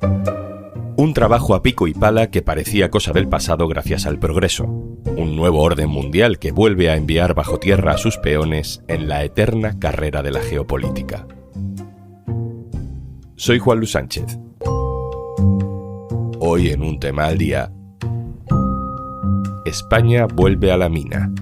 Un trabajo a pico y pala que parecía cosa del pasado gracias al progreso. Un nuevo orden mundial que vuelve a enviar bajo tierra a sus peones en la eterna carrera de la geopolítica. Soy Juan Luis Sánchez. Hoy en un tema al día, España vuelve a la mina.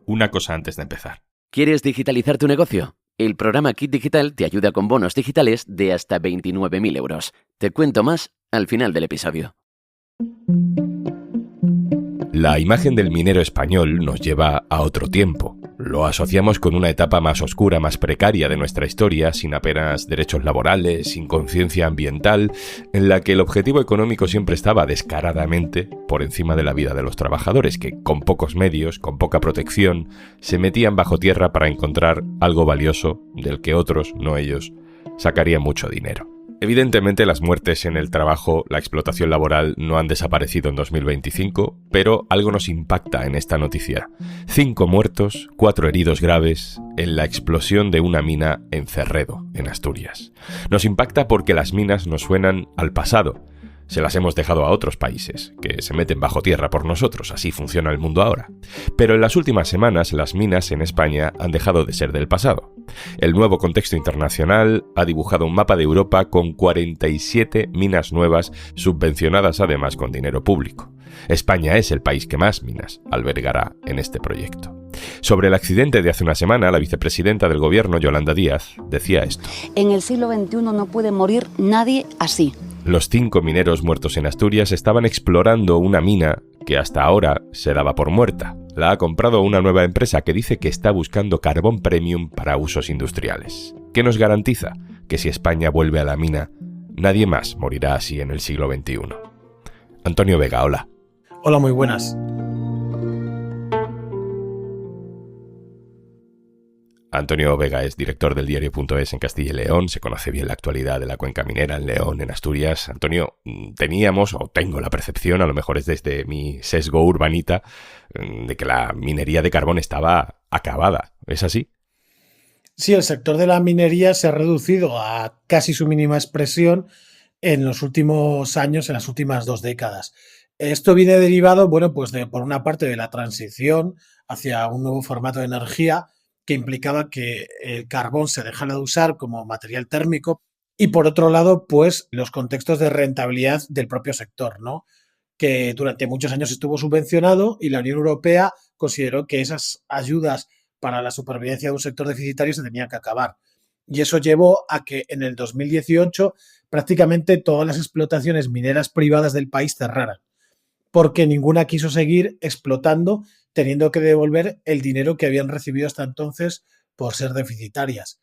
Una cosa antes de empezar. ¿Quieres digitalizar tu negocio? El programa Kit Digital te ayuda con bonos digitales de hasta 29.000 euros. Te cuento más al final del episodio. La imagen del minero español nos lleva a otro tiempo. Lo asociamos con una etapa más oscura, más precaria de nuestra historia, sin apenas derechos laborales, sin conciencia ambiental, en la que el objetivo económico siempre estaba descaradamente por encima de la vida de los trabajadores, que con pocos medios, con poca protección, se metían bajo tierra para encontrar algo valioso del que otros, no ellos, sacarían mucho dinero. Evidentemente, las muertes en el trabajo, la explotación laboral no han desaparecido en 2025, pero algo nos impacta en esta noticia. 5 muertos, 4 heridos graves en la explosión de una mina en Cerredo, en Asturias. Nos impacta porque las minas nos suenan al pasado. Se las hemos dejado a otros países, que se meten bajo tierra por nosotros, así funciona el mundo ahora. Pero en las últimas semanas las minas en España han dejado de ser del pasado. El nuevo contexto internacional ha dibujado un mapa de Europa con 47 minas nuevas, subvencionadas además con dinero público. España es el país que más minas albergará en este proyecto. Sobre el accidente de hace una semana, la vicepresidenta del gobierno, Yolanda Díaz, decía esto. En el siglo XXI no puede morir nadie así. Los 5 mineros muertos en Asturias estaban explorando una mina que hasta ahora se daba por muerta. La ha comprado una nueva empresa que dice que está buscando carbón premium para usos industriales. ¿Qué nos garantiza? Que si España vuelve a la mina, nadie más morirá así en el siglo XXI. Antonio Vega, hola. Hola, muy buenas. Antonio Vega es director del diario.es en Castilla y León, se conoce bien la actualidad de la cuenca minera en León, en Asturias. Antonio, tengo la percepción, a lo mejor es desde mi sesgo urbanita, de que la minería de carbón estaba acabada. ¿Es así? Sí, el sector de la minería se ha reducido a casi su mínima expresión en los últimos años, en las últimas 2 décadas. Esto viene derivado, por una parte de la transición hacia un nuevo formato de energía, que implicaba que el carbón se dejara de usar como material térmico y, por otro lado, pues los contextos de rentabilidad del propio sector, ¿no? Que durante muchos años estuvo subvencionado y la Unión Europea consideró que esas ayudas para la supervivencia de un sector deficitario se tenían que acabar. Y eso llevó a que en el 2018 prácticamente todas las explotaciones mineras privadas del país cerraran, porque ninguna quiso seguir explotando, teniendo que devolver el dinero que habían recibido hasta entonces por ser deficitarias.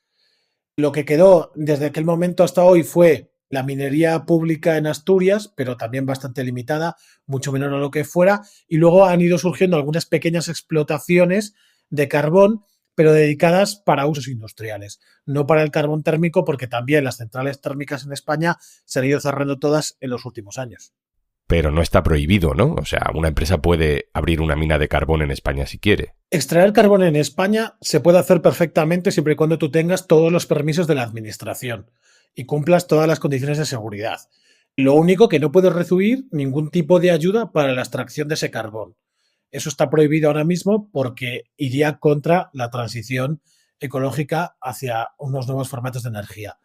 Lo que quedó desde aquel momento hasta hoy fue la minería pública en Asturias, pero también bastante limitada, mucho menor a lo que fuera, y luego han ido surgiendo algunas pequeñas explotaciones de carbón, pero dedicadas para usos industriales, no para el carbón térmico, porque también las centrales térmicas en España se han ido cerrando todas en los últimos años. Pero no está prohibido, ¿no? O sea, una empresa puede abrir una mina de carbón en España si quiere. Extraer carbón en España se puede hacer perfectamente siempre y cuando tú tengas todos los permisos de la administración y cumplas todas las condiciones de seguridad. Lo único que no puedes recibir ningún tipo de ayuda para la extracción de ese carbón. Eso está prohibido ahora mismo porque iría contra la transición ecológica hacia unos nuevos formatos de energía.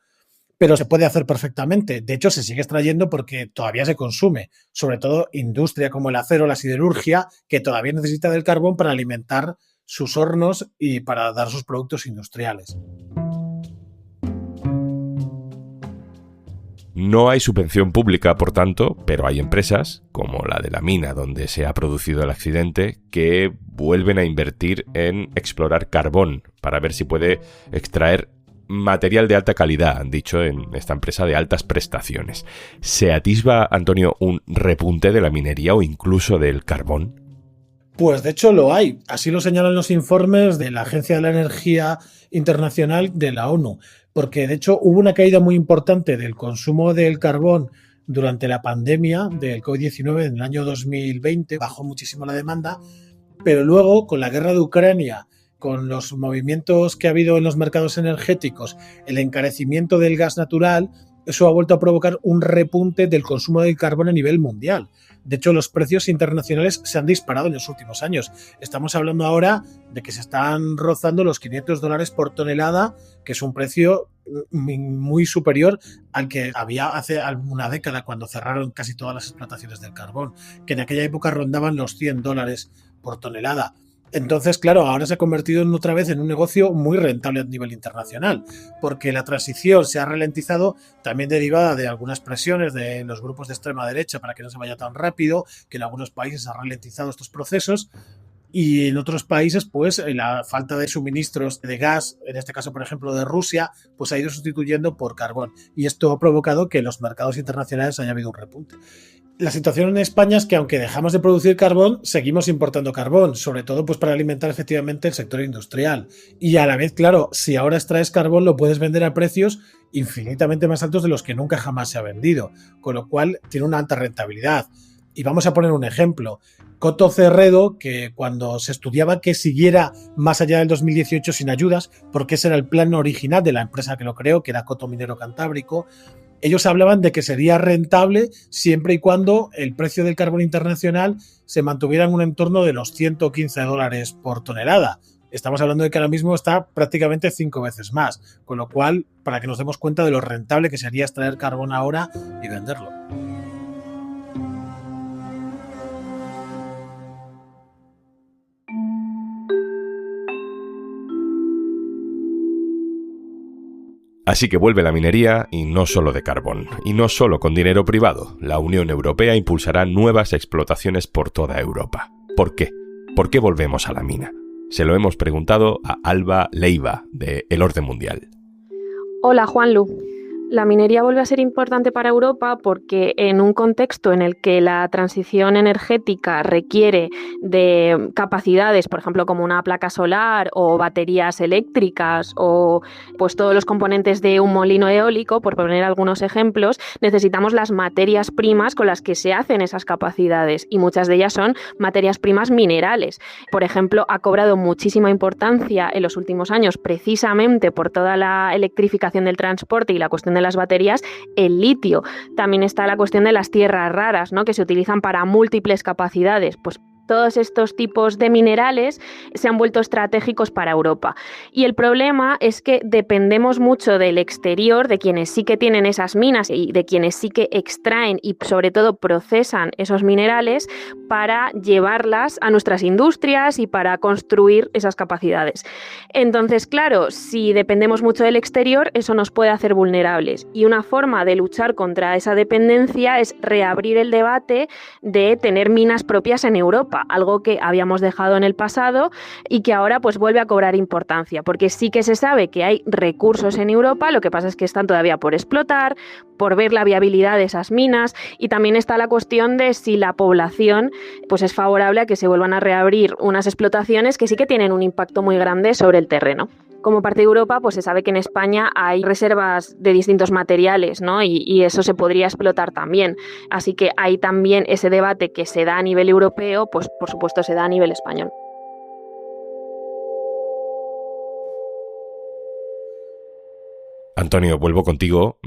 Pero se puede hacer perfectamente. De hecho, se sigue extrayendo porque todavía se consume, sobre todo industria como el acero, la siderurgia, que todavía necesita del carbón para alimentar sus hornos y para dar sus productos industriales. No hay subvención pública, por tanto, pero hay empresas, como la de la mina donde se ha producido el accidente, que vuelven a invertir en explorar carbón para ver si puede extraer material de alta calidad, han dicho en esta empresa de altas prestaciones. ¿Se atisba, Antonio, un repunte de la minería o incluso del carbón? Pues de hecho lo hay. Así lo señalan los informes de la Agencia de la Energía Internacional de la ONU. Porque de hecho hubo una caída muy importante del consumo del carbón durante la pandemia del COVID-19 en el año 2020. Bajó muchísimo la demanda. Pero luego, con la guerra de Ucrania con los movimientos que ha habido en los mercados energéticos, el encarecimiento del gas natural, eso ha vuelto a provocar un repunte del consumo de carbón a nivel mundial. De hecho, los precios internacionales se han disparado en los últimos años. Estamos hablando ahora de que se están rozando los $500 por tonelada, que es un precio muy superior al que había hace alguna década, cuando cerraron casi todas las explotaciones del carbón, que en aquella época rondaban los $100 por tonelada. Entonces, claro, ahora se ha convertido otra vez en un negocio muy rentable a nivel internacional, porque la transición se ha ralentizado, también derivada de algunas presiones de los grupos de extrema derecha para que no se vaya tan rápido, que en algunos países se han ralentizado estos procesos, y en otros países, pues la falta de suministros de gas, en este caso, por ejemplo, de Rusia, pues ha ido sustituyendo por carbón, y esto ha provocado que en los mercados internacionales haya habido un repunte. La situación en España es que, aunque dejamos de producir carbón, seguimos importando carbón, sobre todo pues para alimentar efectivamente el sector industrial. Y a la vez, claro, si ahora extraes carbón, lo puedes vender a precios infinitamente más altos de los que nunca jamás se ha vendido, con lo cual tiene una alta rentabilidad. Y vamos a poner un ejemplo. Coto Cerredo, que cuando se estudiaba que siguiera más allá del 2018 sin ayudas, porque ese era el plan original de la empresa que lo creó, que era Coto Minero Cantábrico, ellos hablaban de que sería rentable siempre y cuando el precio del carbón internacional se mantuviera en un entorno de los $115 por tonelada. Estamos hablando de que ahora mismo está prácticamente 5 veces más, con lo cual, para que nos demos cuenta de lo rentable que sería extraer carbón ahora y venderlo. Así que vuelve la minería, y no solo de carbón, y no solo con dinero privado. La Unión Europea impulsará nuevas explotaciones por toda Europa. ¿Por qué? ¿Por qué volvemos a la mina? Se lo hemos preguntado a Alba Leiva, de El Orden Mundial. Hola, Juanlu. La minería vuelve a ser importante para Europa porque en un contexto en el que la transición energética requiere de capacidades, por ejemplo, como una placa solar o baterías eléctricas o pues todos los componentes de un molino eólico, por poner algunos ejemplos, necesitamos las materias primas con las que se hacen esas capacidades, y muchas de ellas son materias primas minerales. Por ejemplo, ha cobrado muchísima importancia en los últimos años, precisamente por toda la electrificación del transporte y la cuestión de las baterías, el litio. También está la cuestión de las tierras raras, ¿no?, que se utilizan para múltiples capacidades. Pues todos estos tipos de minerales se han vuelto estratégicos para Europa. Y el problema es que dependemos mucho del exterior, de quienes sí que tienen esas minas y de quienes sí que extraen y sobre todo procesan esos minerales para llevarlas a nuestras industrias y para construir esas capacidades. Entonces, claro, si dependemos mucho del exterior, eso nos puede hacer vulnerables. Y una forma de luchar contra esa dependencia es reabrir el debate de tener minas propias en Europa, algo que habíamos dejado en el pasado y que ahora pues vuelve a cobrar importancia, porque sí que se sabe que hay recursos en Europa, lo que pasa es que están todavía por explotar, por ver la viabilidad de esas minas, y también está la cuestión de si la población pues es favorable a que se vuelvan a reabrir unas explotaciones que sí que tienen un impacto muy grande sobre el terreno. Como parte de Europa, pues se sabe que en España hay reservas de distintos materiales, ¿no? Y eso se podría explotar también. Así que hay también ese debate que se da a nivel europeo, pues por supuesto se da a nivel español. Antonio, vuelvo contigo.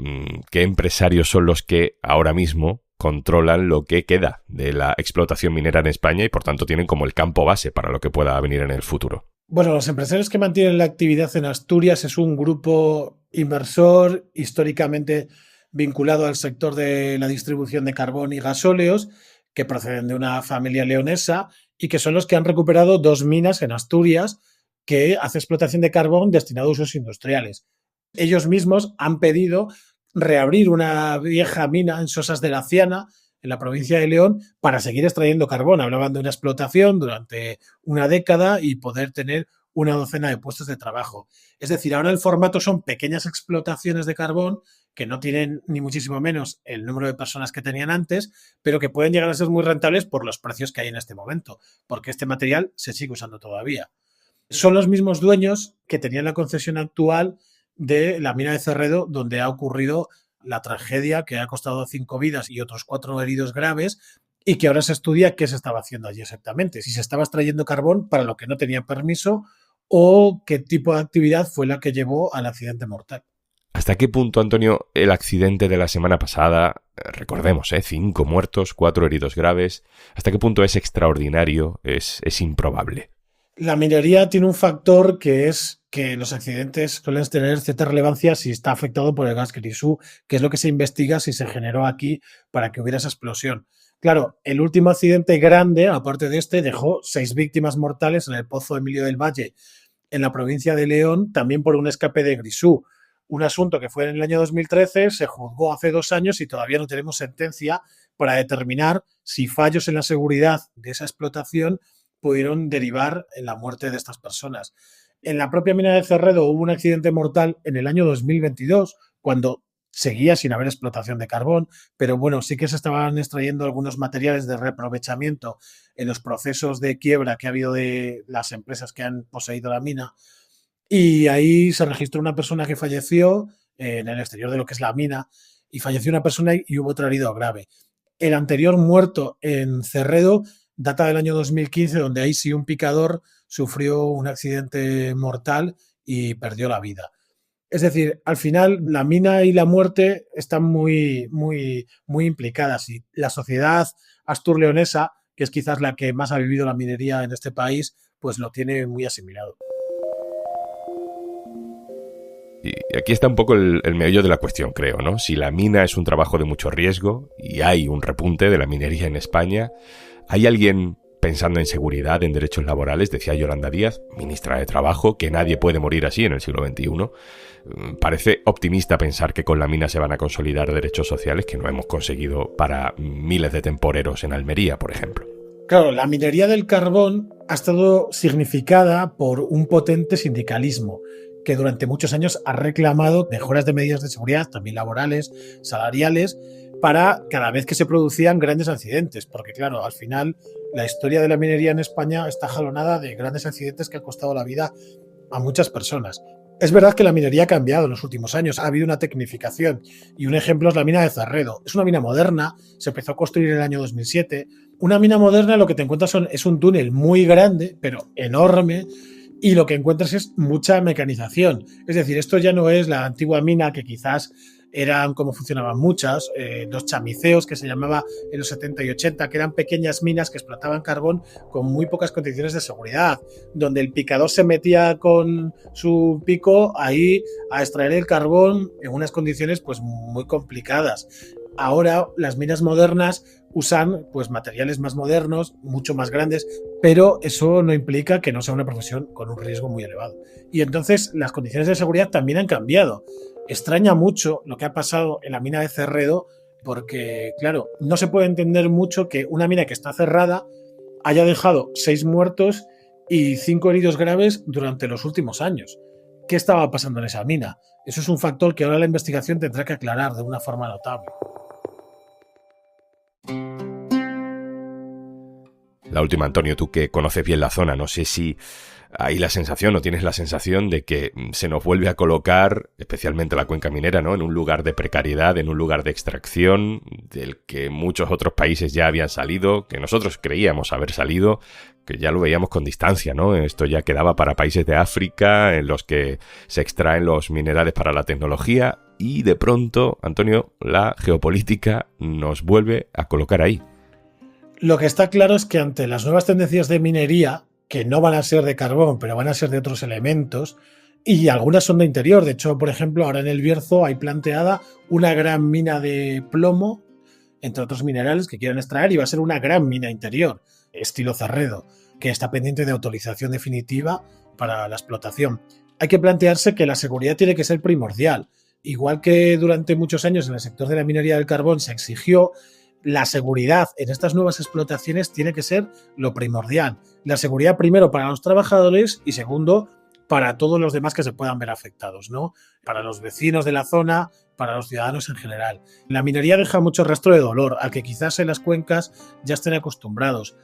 ¿Qué empresarios son los que ahora mismo controlan lo que queda de la explotación minera en España y por tanto tienen como el campo base para lo que pueda venir en el futuro? Bueno, los empresarios que mantienen la actividad en Asturias es un grupo inversor históricamente vinculado al sector de la distribución de carbón y gasóleos, que proceden de una familia leonesa y que son los que han recuperado 2 minas en Asturias que hace explotación de carbón destinado a usos industriales. Ellos mismos han pedido reabrir una vieja mina en Sosas de la Ciana, en la provincia de León, para seguir extrayendo carbón. Hablaban de una explotación durante una década y poder tener una docena de puestos de trabajo. Es decir, ahora el formato son pequeñas explotaciones de carbón que no tienen ni muchísimo menos el número de personas que tenían antes, pero que pueden llegar a ser muy rentables por los precios que hay en este momento, porque este material se sigue usando todavía. Son los mismos dueños que tenían la concesión actual de la mina de Cerredo, donde ha ocurrido la tragedia que ha costado 5 vidas y otros 4 heridos graves, y que ahora se estudia qué se estaba haciendo allí exactamente, si se estaba extrayendo carbón para lo que no tenían permiso o qué tipo de actividad fue la que llevó al accidente mortal. ¿Hasta qué punto, Antonio, el accidente de la semana pasada, recordemos, 5 muertos, 4 heridos graves, hasta qué punto es extraordinario, es improbable? La minería tiene un factor que es que los accidentes suelen tener cierta relevancia si está afectado por el gas Grisú, que es lo que se investiga si se generó aquí para que hubiera esa explosión. Claro, el último accidente grande, aparte de este, dejó 6 víctimas mortales en el Pozo Emilio del Valle, en la provincia de León, también por un escape de Grisú. Un asunto que fue en el año 2013, se juzgó hace 2 años y todavía no tenemos sentencia para determinar si fallos en la seguridad de esa explotación pudieron derivar en la muerte de estas personas. En la propia mina de Cerredo hubo un accidente mortal en el año 2022, cuando seguía sin haber explotación de carbón, pero bueno, sí que se estaban extrayendo algunos materiales de reaprovechamiento en los procesos de quiebra que ha habido de las empresas que han poseído la mina. Y ahí se registró una persona que falleció en el exterior de lo que es la mina, y falleció una persona y hubo otro herido grave. El anterior muerto en Cerredo data del año 2015, donde ahí sí un picador sufrió un accidente mortal y perdió la vida. Es decir, al final la mina y la muerte están muy implicadas, y la sociedad asturleonesa, que es quizás la que más ha vivido la minería en este país, pues lo tiene muy asimilado. Y aquí está un poco el meollo de la cuestión, creo, ¿no? Si la mina es un trabajo de mucho riesgo y hay un repunte de la minería en España, ¿hay alguien pensando en seguridad, en derechos laborales? Decía Yolanda Díaz, ministra de Trabajo, que nadie puede morir así en el siglo XXI. Parece optimista pensar que con la mina se van a consolidar derechos sociales que no hemos conseguido para miles de temporeros en Almería, por ejemplo. Claro, la minería del carbón ha estado significada por un potente sindicalismo que durante muchos años ha reclamado mejoras de medidas de seguridad, también laborales, salariales, para cada vez que se producían grandes accidentes, porque claro, al final la historia de la minería en España está jalonada de grandes accidentes que han costado la vida a muchas personas. Es verdad que la minería ha cambiado en los últimos años, ha habido una tecnificación, y un ejemplo es la mina de Cerredo. Es una mina moderna, se empezó a construir en el año 2007. Una mina moderna lo que te encuentras es un túnel muy grande, pero enorme, y lo que encuentras es mucha mecanización. Es decir, esto ya no es la antigua mina que quizás eran como funcionaban muchas, los chamiceos que se llamaba en los 70 y 80, que eran pequeñas minas que explotaban carbón con muy pocas condiciones de seguridad, donde el picador se metía con su pico ahí a extraer el carbón en unas condiciones pues muy complicadas. Ahora las minas modernas usan pues materiales más modernos, mucho más grandes, pero eso no implica que no sea una profesión con un riesgo muy elevado. Y entonces las condiciones de seguridad también han cambiado. Extraña mucho lo que ha pasado en la mina de Cerredo, porque, claro, no se puede entender mucho que una mina que está cerrada haya dejado 6 muertos y 5 heridos graves durante los últimos años. ¿Qué estaba pasando en esa mina? Eso es un factor que ahora la investigación tendrá que aclarar de una forma notable. La última, Antonio, tú que conoces bien la zona, no sé si hay la sensación o tienes la sensación de que se nos vuelve a colocar, especialmente la cuenca minera, ¿no?, en un lugar de precariedad, en un lugar de extracción, del que muchos otros países ya habían salido, que nosotros creíamos haber salido, que ya lo veíamos con distancia, ¿no? Esto ya quedaba para países de África, en los que se extraen los minerales para la tecnología, y de pronto, Antonio, la geopolítica nos vuelve a colocar ahí. Lo que está claro es que ante las nuevas tendencias de minería, que no van a ser de carbón, pero van a ser de otros elementos, y algunas son de interior. De hecho, por ejemplo, ahora en el Bierzo hay planteada una gran mina de plomo, entre otros minerales que quieren extraer, y va a ser una gran mina interior, estilo Cerredo, que está pendiente de autorización definitiva para la explotación. Hay que plantearse que la seguridad tiene que ser primordial. Igual que durante muchos años en el sector de la minería del carbón se exigió, la seguridad en estas nuevas explotaciones tiene que ser lo primordial. La seguridad primero para los trabajadores y segundo para todos los demás que se puedan ver afectados, ¿no? Para los vecinos de la zona, para los ciudadanos en general. La minería deja mucho rastro de dolor, al que quizás en las cuencas ya estén acostumbrados,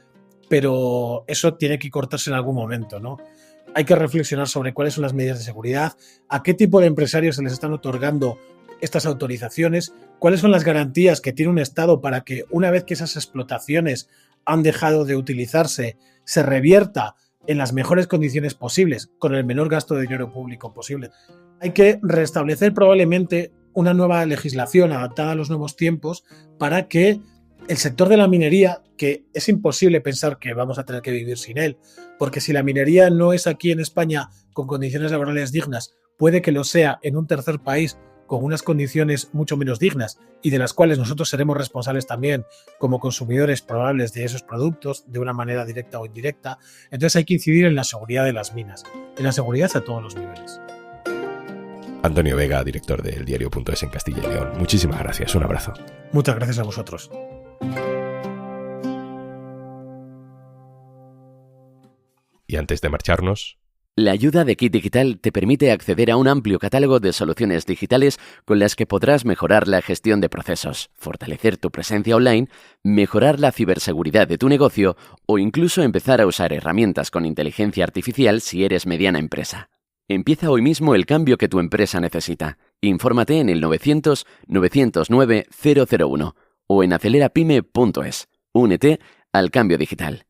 pero eso tiene que cortarse en algún momento, ¿no? Hay que reflexionar sobre cuáles son las medidas de seguridad, a qué tipo de empresarios se les están otorgando estas autorizaciones, cuáles son las garantías que tiene un Estado para que una vez que esas explotaciones han dejado de utilizarse, se revierta en las mejores condiciones posibles, con el menor gasto de dinero público posible. Hay que restablecer probablemente una nueva legislación adaptada a los nuevos tiempos para que el sector de la minería, que es imposible pensar que vamos a tener que vivir sin él, porque si la minería no es aquí en España con condiciones laborales dignas, puede que lo sea en un tercer país con unas condiciones mucho menos dignas y de las cuales nosotros seremos responsables también como consumidores probables de esos productos de una manera directa o indirecta. Entonces hay que incidir en la seguridad de las minas, en la seguridad a todos los niveles. Antonio Vega, director del Diario.es en Castilla y León. Muchísimas gracias, un abrazo. Muchas gracias a vosotros. Y antes de marcharnos... La ayuda de Kit Digital te permite acceder a un amplio catálogo de soluciones digitales con las que podrás mejorar la gestión de procesos, fortalecer tu presencia online, mejorar la ciberseguridad de tu negocio o incluso empezar a usar herramientas con inteligencia artificial si eres mediana empresa. Empieza hoy mismo el cambio que tu empresa necesita. Infórmate en el 900-909-001 o en acelerapyme.es. Únete al cambio digital.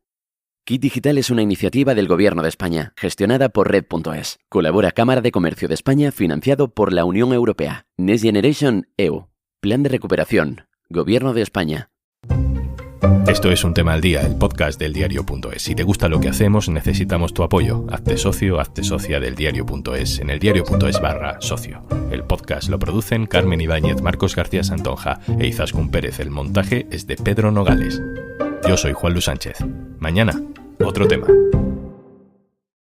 Kit Digital es una iniciativa del Gobierno de España, gestionada por Red.es. Colabora Cámara de Comercio de España, financiado por la Unión Europea. Next Generation EU. Plan de recuperación. Gobierno de España. Esto es Un Tema al Día, el podcast del Diario.es. Si te gusta lo que hacemos, necesitamos tu apoyo. Hazte socio, hazte socia del Diario.es en el Diario.es/socio. El podcast lo producen Carmen Ibáñez, Marcos García Santonja e Izaskun Pérez. El montaje es de Pedro Nogales. Yo soy Juan Luis Sánchez. Mañana, otro tema.